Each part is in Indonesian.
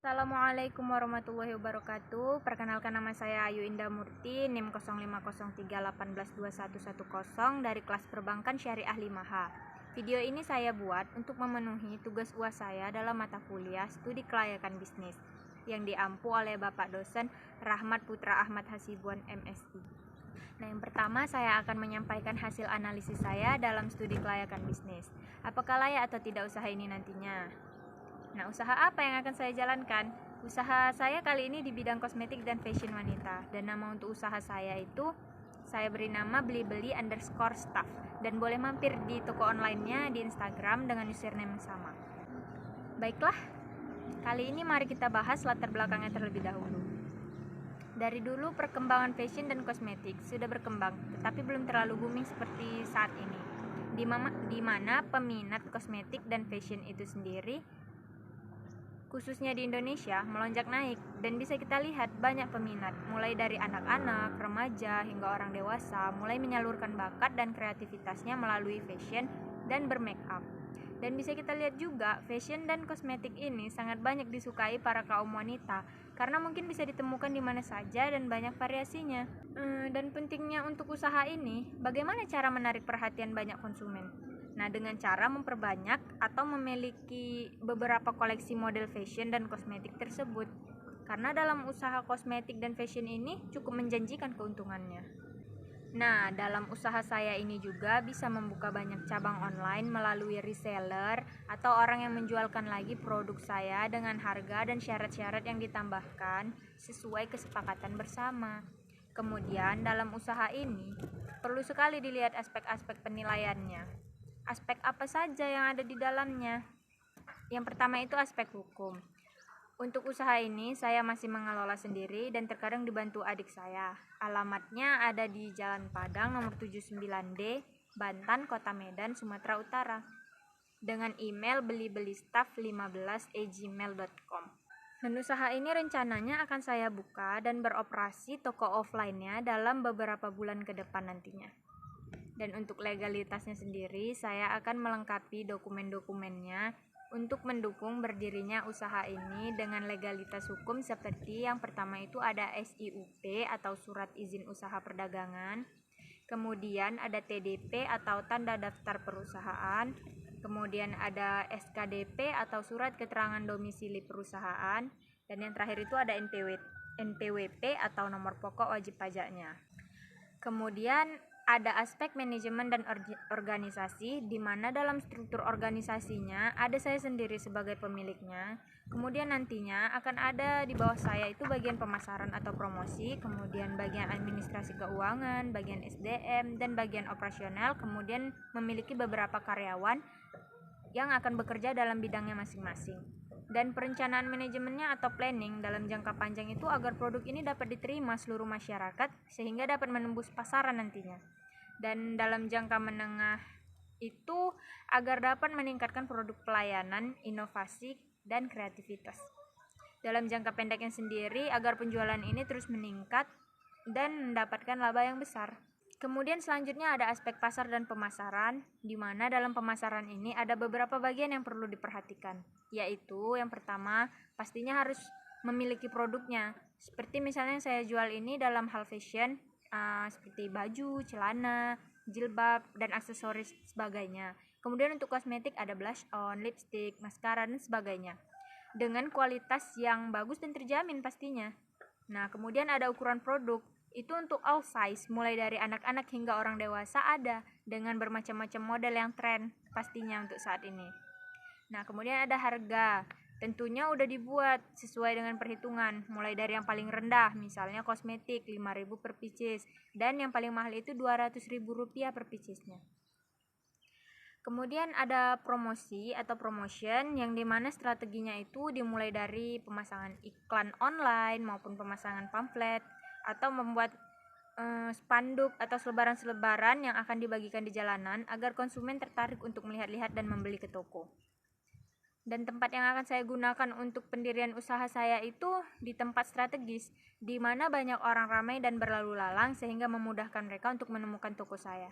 Assalamualaikum warahmatullahi wabarakatuh. Perkenalkan, nama saya Ayu Indah Murti, NIM 050318211110 dari kelas Perbankan Syariah 5H. Video ini saya buat untuk memenuhi tugas UAS saya dalam mata kuliah Studi Kelayakan Bisnis yang diampu oleh Bapak dosen Rahmat Putra Ahmad Hasibuan MSI. Nah, yang pertama saya akan menyampaikan hasil analisis saya dalam studi kelayakan bisnis. Apakah layak atau tidak usaha ini nantinya? Nah, usaha apa yang akan saya jalankan? Usaha saya kali ini di bidang kosmetik dan fashion wanita. Dan nama untuk usaha saya itu saya beri nama beli-beli_staff. Dan boleh mampir di toko online-nya di Instagram dengan username yang sama. Baiklah, kali ini mari kita bahas latar belakangnya terlebih dahulu. Dari dulu perkembangan fashion dan kosmetik sudah berkembang, tetapi belum terlalu booming seperti saat ini. Di mana peminat kosmetik dan fashion itu sendiri, khususnya di Indonesia, melonjak naik dan bisa kita lihat banyak peminat, mulai dari anak-anak, remaja, hingga orang dewasa, mulai menyalurkan bakat dan kreativitasnya melalui fashion dan bermake up. Dan bisa kita lihat juga, fashion dan kosmetik ini sangat banyak disukai para kaum wanita, karena mungkin bisa ditemukan di mana saja dan banyak variasinya. Dan pentingnya untuk usaha ini, bagaimana cara menarik perhatian banyak konsumen? Nah, dengan cara memperbanyak atau memiliki beberapa koleksi model fashion dan kosmetik tersebut. Karena dalam usaha kosmetik dan fashion ini cukup menjanjikan keuntungannya. Nah, dalam usaha saya ini juga bisa membuka banyak cabang online melalui reseller atau orang yang menjualkan lagi produk saya dengan harga dan syarat-syarat yang ditambahkan sesuai kesepakatan bersama. Kemudian dalam usaha ini perlu sekali dilihat aspek-aspek penilaiannya. Aspek apa saja yang ada di dalamnya? Yang pertama itu aspek hukum. Untuk usaha ini saya masih mengelola sendiri dan terkadang dibantu adik saya. Alamatnya ada di Jalan Padang nomor 79D, Bantan, Kota Medan, Sumatera Utara. Dengan email belibelistaff15@gmail.com. Dan usaha ini rencananya akan saya buka dan beroperasi toko offline-nya dalam beberapa bulan ke depan nantinya. Dan untuk legalitasnya sendiri, saya akan melengkapi dokumen-dokumennya untuk mendukung berdirinya usaha ini dengan legalitas hukum seperti yang pertama itu ada SIUP atau Surat Izin Usaha Perdagangan, kemudian ada TDP atau Tanda Daftar Perusahaan, kemudian ada SKDP atau Surat Keterangan Domisili Perusahaan, dan yang terakhir itu ada NPWP atau Nomor Pokok Wajib Pajaknya. Kemudian ada aspek manajemen dan organisasi, di mana dalam struktur organisasinya ada saya sendiri sebagai pemiliknya. Kemudian nantinya akan ada di bawah saya itu bagian pemasaran atau promosi, kemudian bagian administrasi keuangan, bagian SDM, dan bagian operasional. Kemudian memiliki beberapa karyawan yang akan bekerja dalam bidangnya masing-masing. Dan perencanaan manajemennya atau planning dalam jangka panjang itu agar produk ini dapat diterima seluruh masyarakat sehingga dapat menembus pasaran nantinya. Dan dalam jangka menengah itu agar dapat meningkatkan produk pelayanan, inovasi, dan kreativitas. Dalam jangka pendeknya sendiri agar penjualan ini terus meningkat dan mendapatkan laba yang besar. Kemudian selanjutnya ada aspek pasar dan pemasaran, di mana dalam pemasaran ini ada beberapa bagian yang perlu diperhatikan, yaitu yang pertama pastinya harus memiliki produknya. Seperti misalnya saya jual ini dalam hal fashion, seperti baju, celana, jilbab, dan aksesoris sebagainya. Kemudian untuk kosmetik ada blush on, lipstick, maskara, dan sebagainya. Dengan kualitas yang bagus dan terjamin pastinya. Nah, kemudian ada ukuran produk. Itu untuk all size, mulai dari anak-anak hingga orang dewasa ada, dengan bermacam-macam model yang tren pastinya untuk saat ini. Nah, kemudian ada harga. Tentunya udah dibuat sesuai dengan perhitungan, mulai dari yang paling rendah, misalnya kosmetik 5.000 per pieces, dan yang paling mahal itu 200.000 rupiah per piecesnya. Kemudian ada promosi atau promotion, yang dimana strateginya itu dimulai dari pemasangan iklan online maupun pemasangan pamflet, atau membuat spanduk atau selebaran-selebaran yang akan dibagikan di jalanan agar konsumen tertarik untuk melihat-lihat dan membeli ke toko. Dan tempat yang akan saya gunakan untuk pendirian usaha saya itu di tempat strategis, di mana banyak orang ramai dan berlalu lalang sehingga memudahkan mereka untuk menemukan toko saya.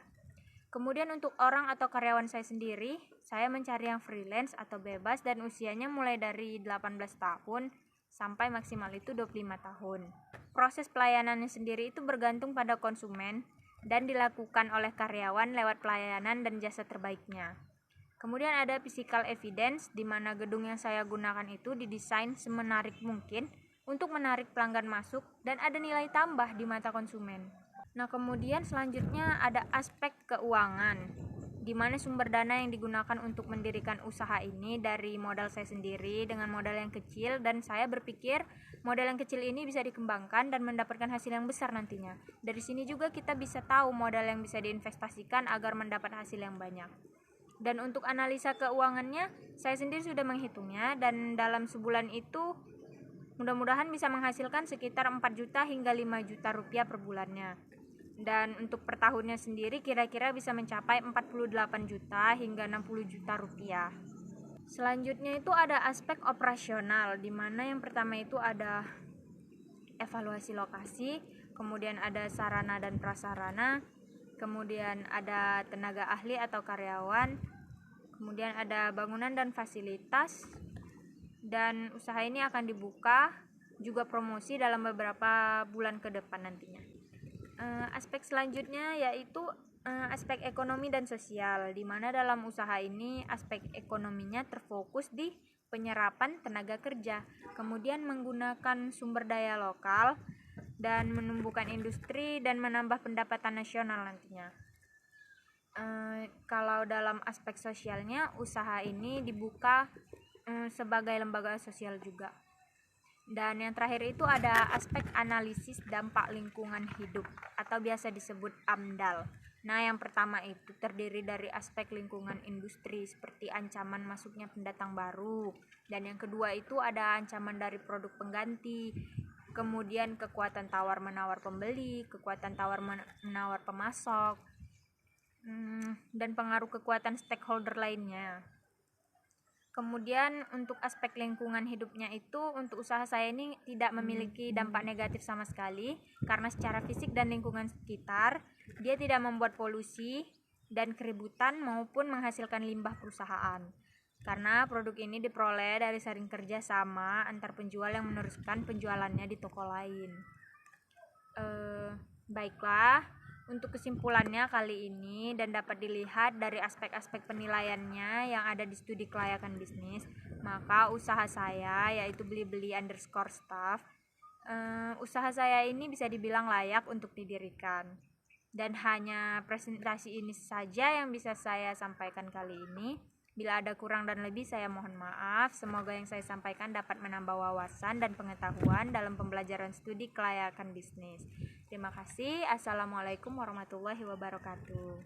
Kemudian untuk orang atau karyawan saya sendiri, saya mencari yang freelance atau bebas dan usianya mulai dari 18 tahun sampai maksimal itu 25 tahun. Proses pelayanannya sendiri itu bergantung pada konsumen dan dilakukan oleh karyawan lewat pelayanan dan jasa terbaiknya. Kemudian ada physical evidence, di mana gedung yang saya gunakan itu didesain semenarik mungkin untuk menarik pelanggan masuk dan ada nilai tambah di mata konsumen. Nah, kemudian selanjutnya ada aspek keuangan, di mana sumber dana yang digunakan untuk mendirikan usaha ini dari modal saya sendiri dengan modal yang kecil, dan saya berpikir modal yang kecil ini bisa dikembangkan dan mendapatkan hasil yang besar nantinya. Dari sini juga kita bisa tahu modal yang bisa diinvestasikan agar mendapat hasil yang banyak. Dan untuk analisa keuangannya, saya sendiri sudah menghitungnya, dan dalam sebulan itu mudah-mudahan bisa menghasilkan sekitar 4 juta hingga 5 juta rupiah per bulannya. Dan untuk per tahunnya sendiri kira-kira bisa mencapai 48 juta hingga 60 juta rupiah. Selanjutnya itu ada aspek operasional, di mana yang pertama itu ada evaluasi lokasi, kemudian ada sarana dan prasarana, kemudian ada tenaga ahli atau karyawan, kemudian ada bangunan dan fasilitas, dan usaha ini akan dibuka juga promosi dalam beberapa bulan ke depan nantinya. Aspek selanjutnya yaitu aspek ekonomi dan sosial, di mana dalam usaha ini aspek ekonominya terfokus di penyerapan tenaga kerja, kemudian menggunakan sumber daya lokal dan menumbuhkan industri dan menambah pendapatan nasional nantinya. Kalau dalam aspek sosialnya, usaha ini dibuka sebagai lembaga sosial juga. Dan yang terakhir itu ada aspek analisis dampak lingkungan hidup atau biasa disebut AMDAL. Nah, yang pertama itu terdiri dari aspek lingkungan industri seperti ancaman masuknya pendatang baru, dan yang kedua itu ada ancaman dari produk pengganti, kemudian kekuatan tawar-menawar pembeli, kekuatan tawar-menawar pemasok, dan pengaruh kekuatan stakeholder lainnya. Kemudian untuk aspek lingkungan hidupnya itu, untuk usaha saya ini tidak memiliki dampak negatif sama sekali, karena secara fisik dan lingkungan sekitar dia tidak membuat polusi dan keributan maupun menghasilkan limbah perusahaan, karena produk ini diperoleh dari saling kerja sama antar penjual yang meneruskan penjualannya di toko lain. Baiklah, untuk kesimpulannya kali ini dan dapat dilihat dari aspek-aspek penilaiannya yang ada di studi kelayakan bisnis, maka usaha saya yaitu beli-beli_staff, usaha saya ini bisa dibilang layak untuk didirikan. Dan hanya presentasi ini saja yang bisa saya sampaikan kali ini. Bila ada kurang dan lebih saya mohon maaf. Semoga yang saya sampaikan dapat menambah wawasan dan pengetahuan dalam pembelajaran studi kelayakan bisnis. Terima kasih. Assalamualaikum warahmatullahi wabarakatuh.